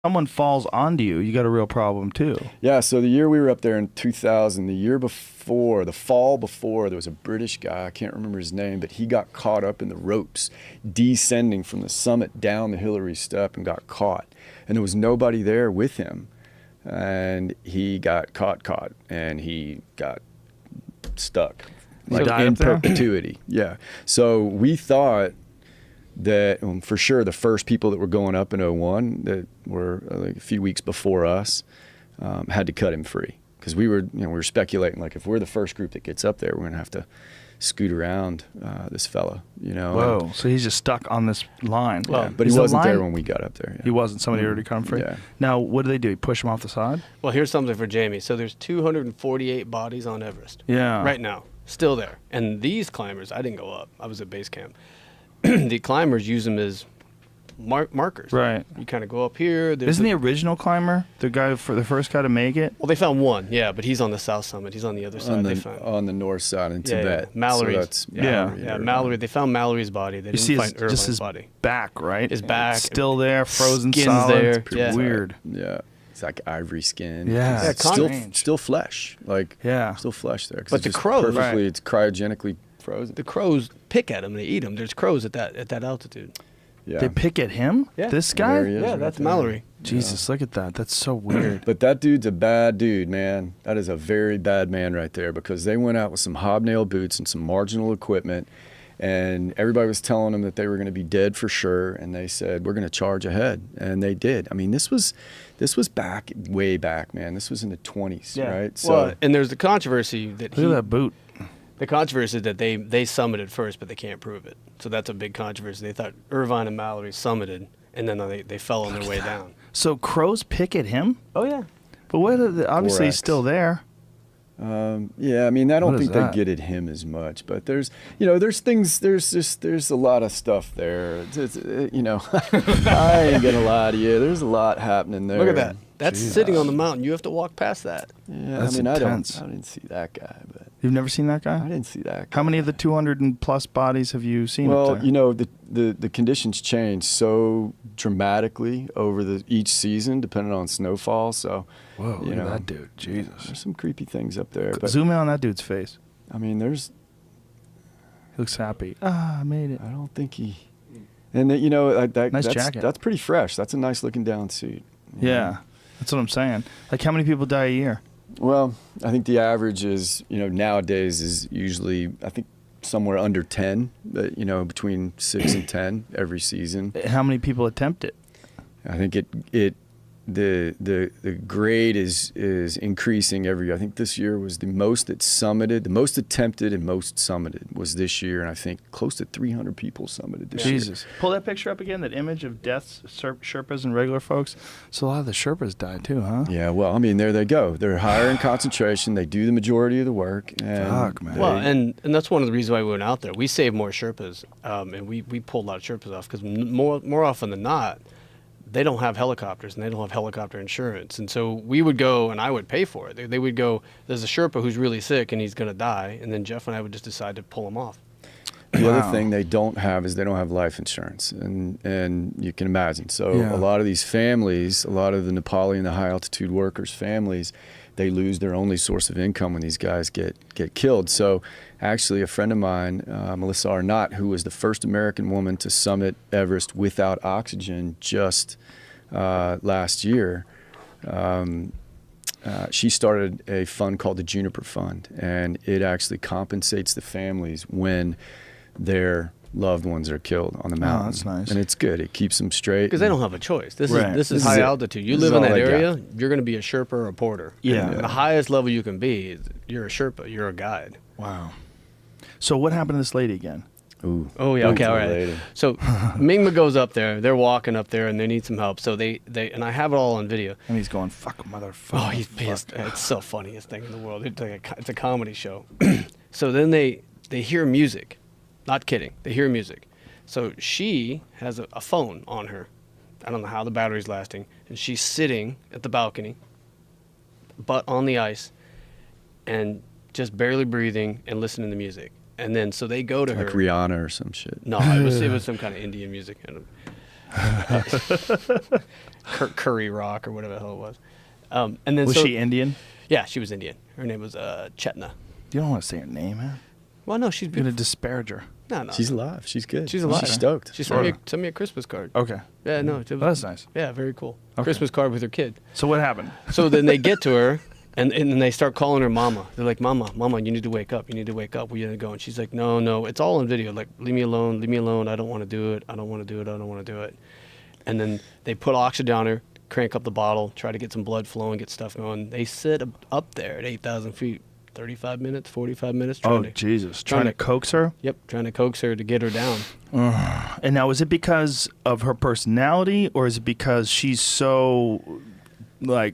someone falls onto you, you got a real problem too. Yeah, so the year we were up there in 2000, the year before, the fall before, there was a British guy, I can't remember his name, but he got caught up in the ropes, descending from the summit down the Hillary Step and got caught. And there was nobody there with him. And he got caught, and he got stuck. He died in up there? perpetuity. Yeah. So we thought that for sure the first people that were going up in 01 that were like a few weeks before us had to cut him free, because we were speculating, like, if we're the first group that gets up there, we're gonna have to scoot around this fella, Whoa! And, so he's just stuck on this line. yeah, but he wasn't there when we got up there. Yeah. He wasn't. Somebody already cut him free. Yeah. Now, what do they do? Push him off the side? Well, here's something for Jamie. So there's 248 bodies on Everest. Yeah. Right now, still there. And these climbers, I didn't go up. I was at base camp. The climbers use them as markers. Right. You kind of go up here. Isn't the original climber the guy for the first guy to make it? Well, they found one, yeah, but he's on the south summit. He's on the other side. On the north side in Yeah, Tibet. Mallory's. So that's Yeah, Mallory. They found Mallory's body. They You see didn't find just Irvine's his body. back, right? His back. It's still there, frozen Skin's solid. there. It's pretty Yeah. weird. Yeah. It's like ivory skin. Yeah, Yeah, it's still strange. still flesh. Like, Yeah. still flesh there. 'Cause But it's the just crows- perfectly, Right. it's cryogenically frozen. The crows pick at him and they eat him. There's crows at that altitude. Yeah. They pick at him? Yeah. This There guy? he is. Yeah, right that's there. Mallory. Jesus, look at that. That's so weird. But that dude's a bad dude, man. That is a very bad man right there, because they went out with some hobnail boots and some marginal equipment, and everybody was telling them that they were going to be dead for sure, and they said, we're going to charge ahead, and they did. I mean, this was back, way back, man. This was in the 20s, right? So Well, and there's the controversy that Look at that boot. the controversy is that they summited first, but they can't prove it. So that's a big controversy. They thought Irvine and Mallory summited, and then they fell on their way down. So crows pick at him? Oh yeah. But obviously he's 4X. still there. yeah, I mean, I don't What is think they that? get at him as much, but there's things, there's a lot of stuff there. I ain't gonna lie to you. There's a lot happening there. Look at that. That's Jesus. sitting on the mountain. You have to walk past that. Yeah, That's I mean, intense. I didn't see that guy, but You've never seen that I guy? didn't see that guy. How many of the 200 and plus bodies have you seen up Well, there? the conditions change so dramatically over each season, depending on snowfall. So, Whoa, you look know, at that dude. Jesus. there's some creepy things up there. But Zoom in on that dude's face. I mean, He looks happy. I made it. I don't think he. And that, Nice that's jacket. That's pretty fresh. That's a nice looking down suit. Yeah, that's what I'm saying. Like, how many people die a year? Well, I think the average is, nowadays is usually, I think, somewhere under 10, but, between 6 and 10 every season. How many people attempt it? I think the grade is increasing every year. I think this year was the most that summited, the most attempted and most summited was this year, and I think close to 300 people summited this year. Jesus. Pull that picture up again, that image of deaths, Sherpas and regular folks. So a lot of the Sherpas died too, huh? Yeah, well, I mean, there they go. They're higher in concentration. They do the majority of the work. And Fuck, man. Well, and that's one of the reasons why we went out there. We saved more Sherpas, and we pulled a lot of Sherpas off because more often than not, they don't have helicopters and they don't have helicopter insurance. And so we would go and I would pay for it. They would go, there's a Sherpa who's really sick and he's going to die. And then Jeff and I would just decide to pull him off. The Wow. other thing they don't have is they don't have life insurance, and you can imagine. So Yeah. a lot of these families, a lot of the Nepali and the high altitude workers' families, they lose their only source of income when these guys get killed. So actually, a friend of mine, Melissa Arnott, who was the first American woman to summit Everest without oxygen just last year, she started a fund called the Juniper Fund, and it actually compensates the families when their loved ones are killed on the mountain. that's nice. And it's good. It keeps them straight. Because they don't have a choice. This Right. is This is high it. altitude. You This live is in all that they got. area, you're going to be a Sherpa or a porter. Yeah. And the highest level you can be is you're a Sherpa. You're a guide. Wow. So what happened to this lady again? Ooh. Oh yeah, okay, Ooh, all right. lady. So Mingma goes up there. They're walking up there, and they need some help. So they and I have it all on video. And he's going, fuck, motherfucker. Oh, he's pissed. It's so funniest thing in the world. It's a comedy show. So then they hear music. Not kidding. They hear music. So she has a phone on her. I don't know how the battery's lasting, and she's sitting at the balcony, butt on the ice, and just barely breathing and listening to music. And then so they go to Like her. Rihanna or some shit. No, it was some kind of Indian music. Curry Rock or whatever the hell it was. And then Was she Indian? Yeah, she was Indian. Her name was Chetna. You don't want to say her name, man. Well, no, she's You're going to disparage her. no. She's alive. She's good. She's alive. She's stoked. She Sure. sent me a Christmas card. Okay. Yeah, no, it was, That's nice. Yeah, very cool. Okay. Christmas card with her kid. So what happened? So then they get to her, and then they start calling her Mama. They're like, Mama, you need to wake up. You need to wake up. We gotta go. And she's like, No, it's all on video. Like, leave me alone. I don't want to do it. I don't want to do it. And then they put oxygen on her, crank up the bottle, try to get some blood flowing, get stuff going. They sit up there at 8,000 feet, 35 minutes, 45 minutes. Oh, Jesus. Trying to coax her? Yep, trying to coax her to get her down. And now, is it because of her personality, or is it because she's so, like,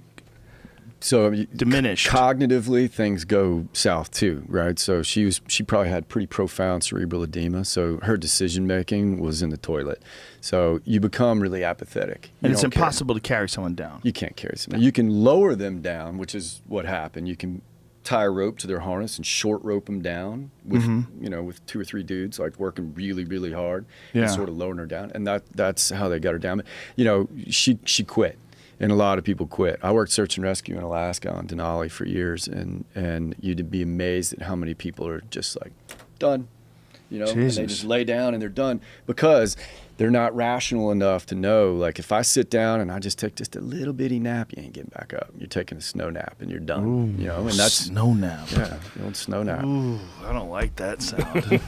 So diminished? Cognitively, things go south too, right? So she probably had pretty profound cerebral edema. So her decision making was in the toilet. So you become really apathetic. You And it's don't care. impossible to carry someone down. You can't carry someone. You can lower them down, which is what happened. You can tie a rope to their harness and short rope them down with with 2 or 3 dudes like working really, really hard Yeah. and sort of lowering her down. And that's how they got her down. But, she quit. And a lot of people quit. I worked search and rescue in Alaska on Denali for years, and you'd be amazed at how many people are just like done, and they Jesus. just lay down and they're done because they're not rational enough to know, like, if I sit down and I just take just a little bitty nap, you ain't getting back up. You're taking a snow nap and you're done. And that's Snow nap. the old snow nap. Ooh, I don't like that sound.